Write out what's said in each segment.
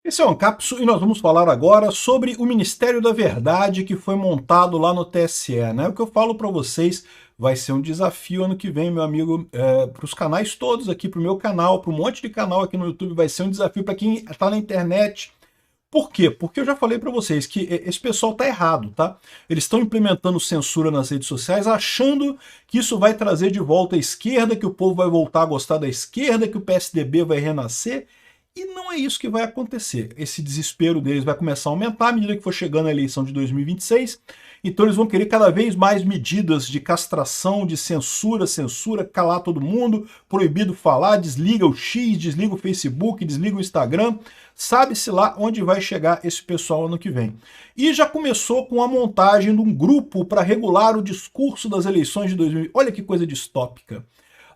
Esse é o Ancapsu e nós vamos falar agora sobre o Ministério da Verdade que foi montado lá no TSE, né? O que eu falo para vocês vai ser um desafio ano que vem, meu amigo, para os canais todos aqui, para o meu canal, para um monte de canal aqui no YouTube, vai ser um desafio para quem está na internet. Por quê? Porque eu já falei para vocês que esse pessoal está errado, tá? Eles estão implementando censura nas redes sociais achando que isso vai trazer de volta a esquerda, que o povo vai voltar a gostar da esquerda, que o PSDB vai renascer. E não é isso que vai acontecer. Esse desespero deles vai começar a aumentar à medida que for chegando a eleição de 2026. Então eles vão querer cada vez mais medidas de castração, de censura, calar todo mundo, proibido falar, desliga o X, desliga o Facebook, desliga o Instagram. Sabe-se lá onde vai chegar esse pessoal ano que vem. E já começou com a montagem de um grupo para regular o discurso das eleições de 2020. Olha que coisa distópica.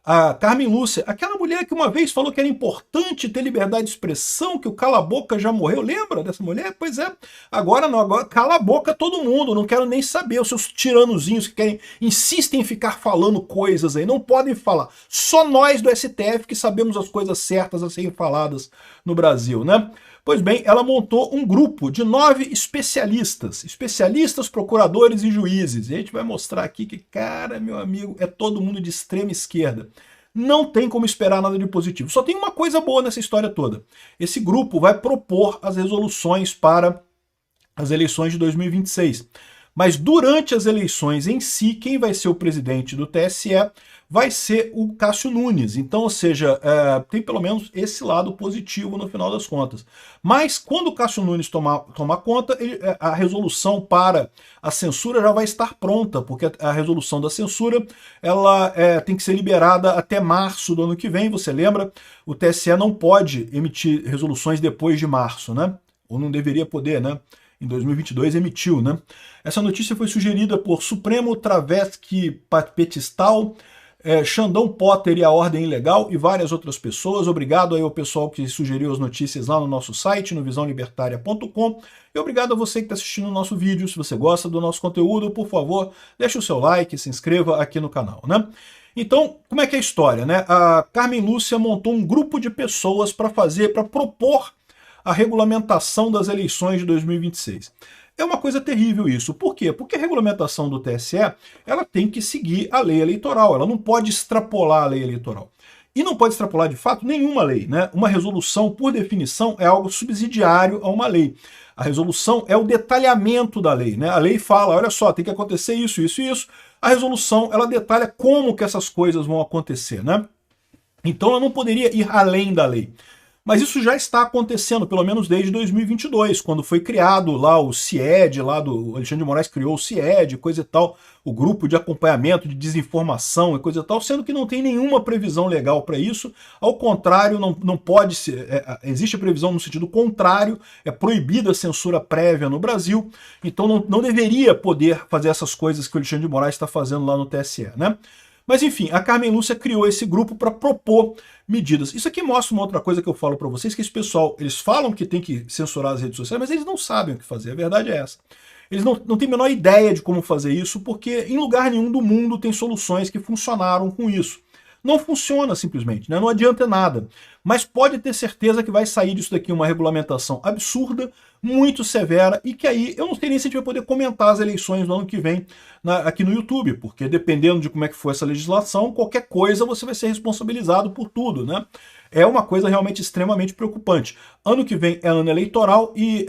A Carmen Lúcia, aquela mulher que uma vez falou que era importante ter liberdade de expressão, que o cala-boca já morreu, lembra dessa mulher? Pois é, agora não, agora cala a boca todo mundo, não quero nem saber, os seus tiranozinhos que insistem em ficar falando coisas aí, não podem falar, só nós do STF que sabemos as coisas certas a serem faladas no Brasil, né? Pois bem, ela montou um grupo de 9 especialistas, procuradores e juízes. E a gente vai mostrar aqui que, cara, meu amigo, é todo mundo de extrema esquerda. Não tem como esperar nada de positivo. Só tem uma coisa boa nessa história toda. Esse grupo vai propor as resoluções para as eleições de 2026. Mas durante as eleições em si, quem vai ser o presidente do TSE vai ser o Cássio Nunes. Então, ou seja, tem pelo menos esse lado positivo no final das contas. Mas quando o Cássio Nunes tomar conta, a resolução para a censura já vai estar pronta, porque a resolução da censura ela tem que ser liberada até março do ano que vem. Você lembra? O TSE não pode emitir resoluções depois de março, né? Ou não deveria poder, né? Em 2022 emitiu, né? Essa notícia foi sugerida por Supremo Travesky Petistal, Xandão Potter e a Ordem Ilegal e várias outras pessoas. Obrigado aí ao pessoal que sugeriu as notícias lá no nosso site, no visãolibertaria.com. E obrigado a você que está assistindo o nosso vídeo. Se você gosta do nosso conteúdo, por favor, deixe o seu like, se inscreva aqui no canal, né? Então, como é que é a história, né? A Carmen Lúcia montou um grupo de pessoas para propor a regulamentação das eleições de 2026. É uma coisa terrível isso. Por quê? Porque a regulamentação do TSE ela tem que seguir a lei eleitoral, ela não pode extrapolar a lei eleitoral. E não pode extrapolar, de fato, nenhuma lei, né? Uma resolução, por definição, é algo subsidiário a uma lei. A resolução é o detalhamento da lei, né? A lei fala, olha só, tem que acontecer isso, isso e isso. A resolução, ela detalha como que essas coisas vão acontecer, né? Então ela não poderia ir além da lei. Mas isso já está acontecendo, pelo menos desde 2022, quando foi criado lá o CIED, lá do Alexandre de Moraes criou o CIED, coisa e tal, o grupo de acompanhamento de desinformação e coisa e tal, sendo que não tem nenhuma previsão legal para isso, ao contrário, não pode ser, existe a previsão no sentido contrário, é proibida a censura prévia no Brasil, então não deveria poder fazer essas coisas que o Alexandre de Moraes está fazendo lá no TSE, né? Mas enfim, a Carmen Lúcia criou esse grupo para propor medidas. Isso aqui mostra uma outra coisa que eu falo para vocês, que esse pessoal, eles falam que tem que censurar as redes sociais, mas eles não sabem o que fazer, a verdade é essa. Eles não têm a menor ideia de como fazer isso, porque em lugar nenhum do mundo tem soluções que funcionaram com isso. Não funciona simplesmente, né? Não adianta nada. Mas pode ter certeza que vai sair disso daqui uma regulamentação absurda, muito severa, e que aí eu não sei nem se a gente vai poder comentar as eleições do ano que vem aqui no YouTube, porque dependendo de como é que for essa legislação, qualquer coisa você vai ser responsabilizado por tudo, né? É uma coisa realmente extremamente preocupante. Ano que vem é ano eleitoral e,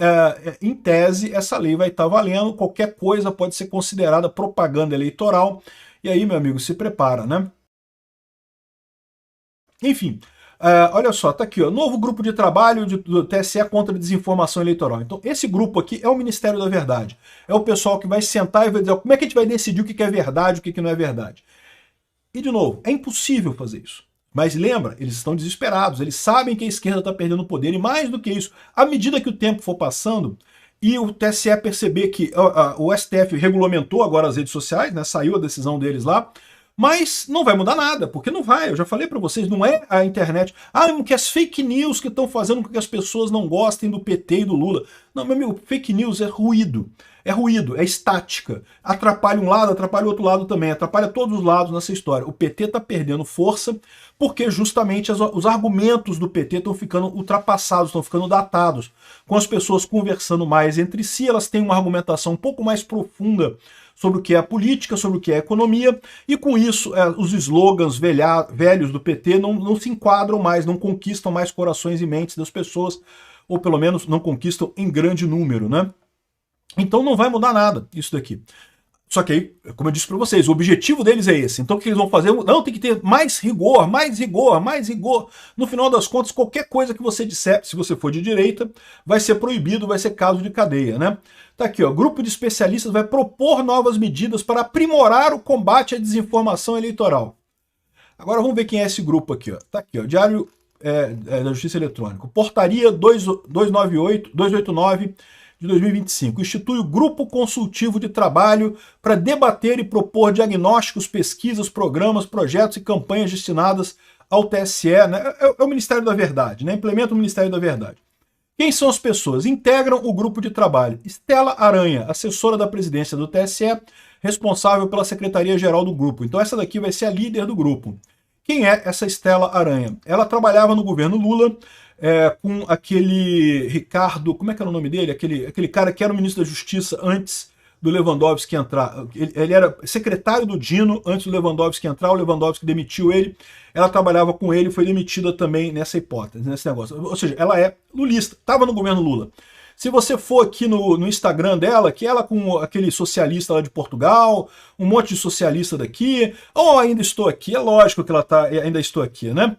em tese, essa lei vai estar valendo, qualquer coisa pode ser considerada propaganda eleitoral, e aí, meu amigo, se prepara, né? Enfim, olha só, tá aqui, ó, novo grupo de trabalho do TSE contra a desinformação eleitoral. Então, esse grupo aqui é o Ministério da Verdade. É o pessoal que vai sentar e vai dizer como é que a gente vai decidir o que é verdade e o que não é verdade. E, de novo, é impossível fazer isso. Mas lembra, eles estão desesperados, eles sabem que a esquerda está perdendo poder, e mais do que isso, à medida que o tempo for passando, e o TSE perceber que o STF regulamentou agora as redes sociais, né, saiu a decisão deles lá, Mas não vai mudar nada, porque não vai, eu já falei para vocês, não é a internet. Ah, que as fake news que estão fazendo com que as pessoas não gostem do PT e do Lula. Não, meu amigo, fake news é ruído. É ruído, é estática. Atrapalha um lado, atrapalha o outro lado também, atrapalha todos os lados nessa história. O PT está perdendo força porque justamente os argumentos do PT estão ficando ultrapassados, estão ficando datados. Com as pessoas conversando mais entre si, elas têm uma argumentação um pouco mais profunda sobre o que é a política, sobre o que é a economia, e com isso os slogans velhos do PT não se enquadram mais, não conquistam mais corações e mentes das pessoas, ou pelo menos não conquistam em grande número, né? Então não vai mudar nada isso daqui. Só que aí, como eu disse para vocês, o objetivo deles é esse. Então o que eles vão fazer? Não, tem que ter mais rigor, mais rigor, mais rigor. No final das contas, qualquer coisa que você disser, se você for de direita, vai ser proibido, vai ser caso de cadeia, né? Tá aqui, ó, grupo de especialistas vai propor novas medidas para aprimorar o combate à desinformação eleitoral. Agora vamos ver quem é esse grupo aqui, ó. Tá aqui, ó, Diário da Justiça Eletrônica. Portaria 289 de 2025. Institui o Grupo Consultivo de Trabalho para debater e propor diagnósticos, pesquisas, programas, projetos e campanhas destinadas ao TSE, né? É o Ministério da Verdade, né? Implementa o Ministério da Verdade. Quem são as pessoas? Integram o grupo de trabalho. Estela Aranha, assessora da presidência do TSE, responsável pela secretaria-geral do grupo. Então essa daqui vai ser a líder do grupo. Quem é essa Estela Aranha? Ela trabalhava no governo Lula, com aquele Ricardo, como é que era o nome dele? Aquele cara que era o ministro da Justiça antes do Lewandowski entrar. Ele era secretário do Dino antes do Lewandowski entrar, o Lewandowski demitiu ele, ela trabalhava com ele, foi demitida também nessa hipótese, nesse negócio. Ou seja, ela é lulista, estava no governo Lula. Se você for aqui no Instagram dela, que ela com aquele socialista lá de Portugal, um monte de socialista daqui, ainda estou aqui, é lógico que ela ainda estou aqui, né?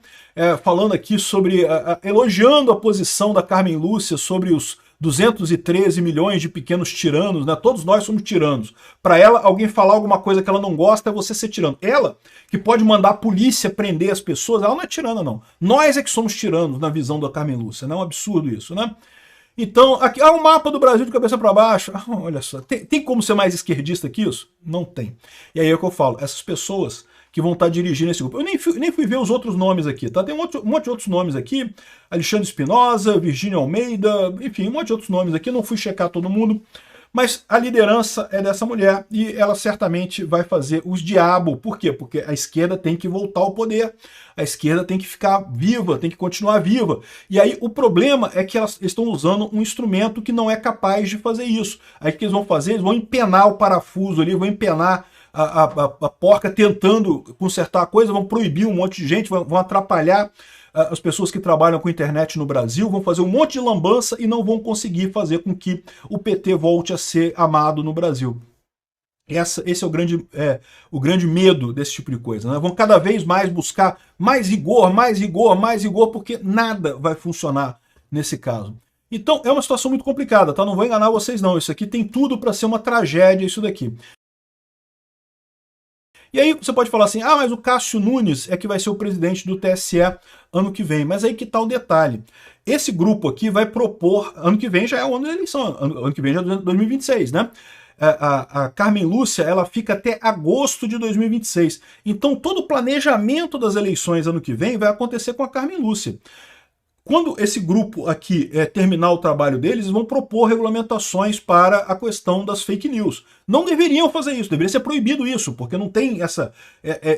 Falando aqui sobre, elogiando a posição da Carmen Lúcia sobre os 213 milhões de pequenos tiranos, né? Todos nós somos tiranos. Para ela, alguém falar alguma coisa que ela não gosta é você ser tirano. Ela, que pode mandar a polícia prender as pessoas, ela não é tirana, não. Nós é que somos tiranos na visão da Carmen Lúcia, não é um absurdo isso, né? Então, aqui há um mapa do Brasil de cabeça para baixo. Olha só, tem como ser mais esquerdista que isso? Não tem. E aí é o que eu falo, essas pessoas que vão estar dirigindo esse grupo. Eu nem fui ver os outros nomes aqui, tá? Tem um monte de outros nomes aqui. Alexandre Espinosa, Virgínia Almeida, enfim, um monte de outros nomes aqui. Eu não fui checar todo mundo. Mas a liderança é dessa mulher e ela certamente vai fazer os diabos. Por quê? Porque a esquerda tem que voltar ao poder. A esquerda tem que ficar viva, tem que continuar viva. E aí o problema é que elas estão usando um instrumento que não é capaz de fazer isso. Aí o que eles vão fazer? Eles vão empenar o parafuso ali, vão empenar a porca tentando consertar a coisa, vão proibir um monte de gente, vão atrapalhar as pessoas que trabalham com internet no Brasil, vão fazer um monte de lambança e não vão conseguir fazer com que o PT volte a ser amado no Brasil. Esse é o grande medo desse tipo de coisa, né? Vão cada vez mais buscar mais rigor, mais rigor, mais rigor, porque nada vai funcionar nesse caso. Então é uma situação muito complicada, tá? Não vou enganar vocês não, isso aqui tem tudo para ser uma tragédia, isso daqui. E aí você pode falar assim, mas o Cássio Nunes é que vai ser o presidente do TSE ano que vem. Mas aí que tá o detalhe. Esse grupo aqui vai propor, ano que vem já é o ano da eleição, ano que vem já é 2026, né? A Carmen Lúcia, ela fica até agosto de 2026. Então todo o planejamento das eleições ano que vem vai acontecer com a Carmen Lúcia. Quando esse grupo aqui terminar o trabalho deles, vão propor regulamentações para a questão das fake news. Não deveriam fazer isso, deveria ser proibido isso, porque não tem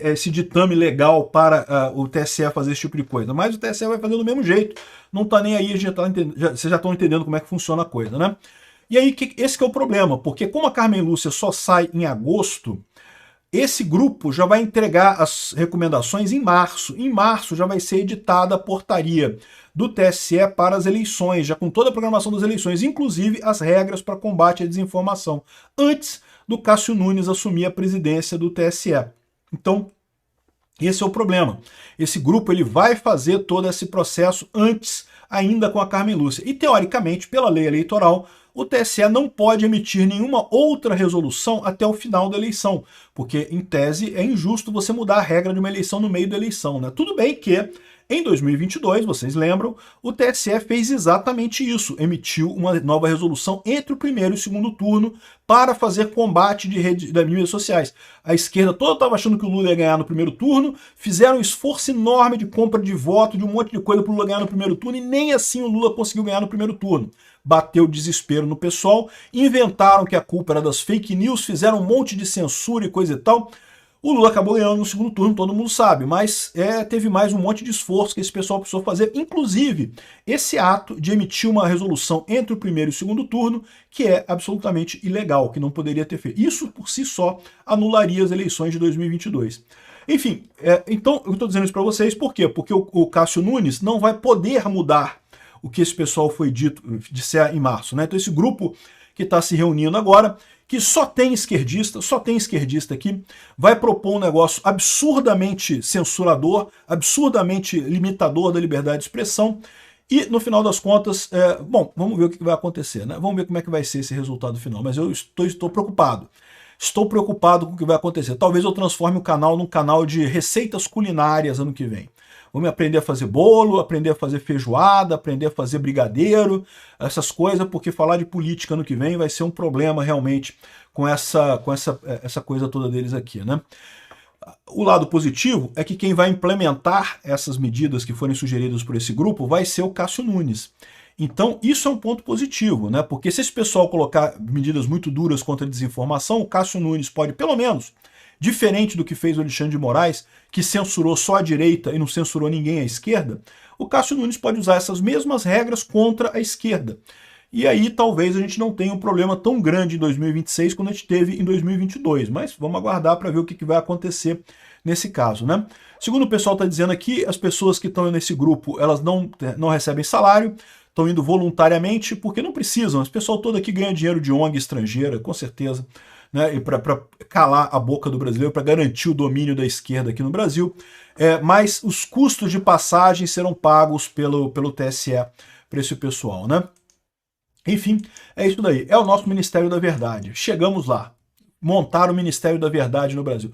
esse ditame legal para o TSE fazer esse tipo de coisa. Mas o TSE vai fazer do mesmo jeito, não está nem aí, vocês já estão entendendo como é que funciona a coisa, né? E aí esse que é o problema, porque como a Carmen Lúcia só sai em agosto, esse grupo já vai entregar as recomendações em março. Em março já vai ser editada a portaria do TSE para as eleições, já com toda a programação das eleições, inclusive as regras para combate à desinformação, antes do Cássio Nunes assumir a presidência do TSE. Então, esse é o problema. Esse grupo ele vai fazer todo esse processo antes ainda com a Carmen Lúcia. E, teoricamente, pela lei eleitoral, o TSE não pode emitir nenhuma outra resolução até o final da eleição, porque, em tese, é injusto você mudar a regra de uma eleição no meio da eleição, né? Tudo bem que Em 2022, vocês lembram, o TSE fez exatamente isso, emitiu uma nova resolução entre o primeiro e o segundo turno para fazer combate das mídias sociais. A esquerda toda estava achando que o Lula ia ganhar no primeiro turno, fizeram um esforço enorme de compra de voto, de um monte de coisa para o Lula ganhar no primeiro turno, e nem assim o Lula conseguiu ganhar no primeiro turno. Bateu desespero no pessoal, inventaram que a culpa era das fake news, fizeram um monte de censura e coisa e tal. O Lula acabou ganhando no segundo turno, todo mundo sabe, mas teve mais um monte de esforço que esse pessoal precisou fazer, inclusive esse ato de emitir uma resolução entre o primeiro e o segundo turno, que é absolutamente ilegal, que não poderia ter feito. Isso por si só anularia as eleições de 2022. Enfim, então eu estou dizendo isso para vocês, por quê? Porque o Cássio Nunes não vai poder mudar o que esse pessoal foi disser em março, né? Então esse grupo que está se reunindo agora, que só tem esquerdista aqui, vai propor um negócio absurdamente censurador, absurdamente limitador da liberdade de expressão, e no final das contas, bom, vamos ver o que vai acontecer, né? Vamos ver como é que vai ser esse resultado final, mas eu estou preocupado. Estou preocupado com o que vai acontecer. Talvez eu transforme o canal num canal de receitas culinárias ano que vem. Vamos aprender a fazer bolo, aprender a fazer feijoada, aprender a fazer brigadeiro, essas coisas, porque falar de política ano que vem vai ser um problema realmente com essa coisa toda deles aqui, né? O lado positivo é que quem vai implementar essas medidas que forem sugeridas por esse grupo vai ser o Cássio Nunes. Então, isso é um ponto positivo, né? Porque se esse pessoal colocar medidas muito duras contra a desinformação, o Cássio Nunes pode, pelo menos, diferente do que fez o Alexandre de Moraes, que censurou só a direita e não censurou ninguém à esquerda, o Cássio Nunes pode usar essas mesmas regras contra a esquerda. E aí talvez a gente não tenha um problema tão grande em 2026 quanto a gente teve em 2022, mas vamos aguardar para ver o que vai acontecer nesse caso, né? Segundo o pessoal está dizendo aqui, as pessoas que estão nesse grupo, elas não recebem salário, estão indo voluntariamente porque não precisam. Esse pessoal todo aqui ganha dinheiro de ONG estrangeira, com certeza, né, para calar a boca do brasileiro, para garantir o domínio da esquerda aqui no Brasil, mas os custos de passagem serão pagos pelo TSE para esse pessoal, né? Enfim, é isso daí. É o nosso Ministério da Verdade. Chegamos lá. Montar o Ministério da Verdade no Brasil.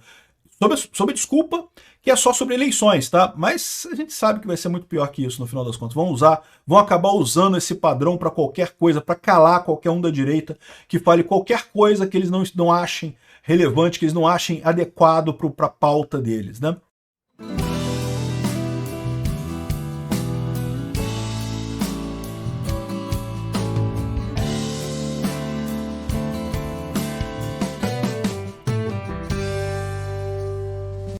Sob a desculpa que é só sobre eleições, tá? Mas a gente sabe que vai ser muito pior que isso no final das contas. Vão acabar usando esse padrão para qualquer coisa, para calar qualquer um da direita que fale qualquer coisa que eles não achem relevante, que eles não achem adequado para a pauta deles, né?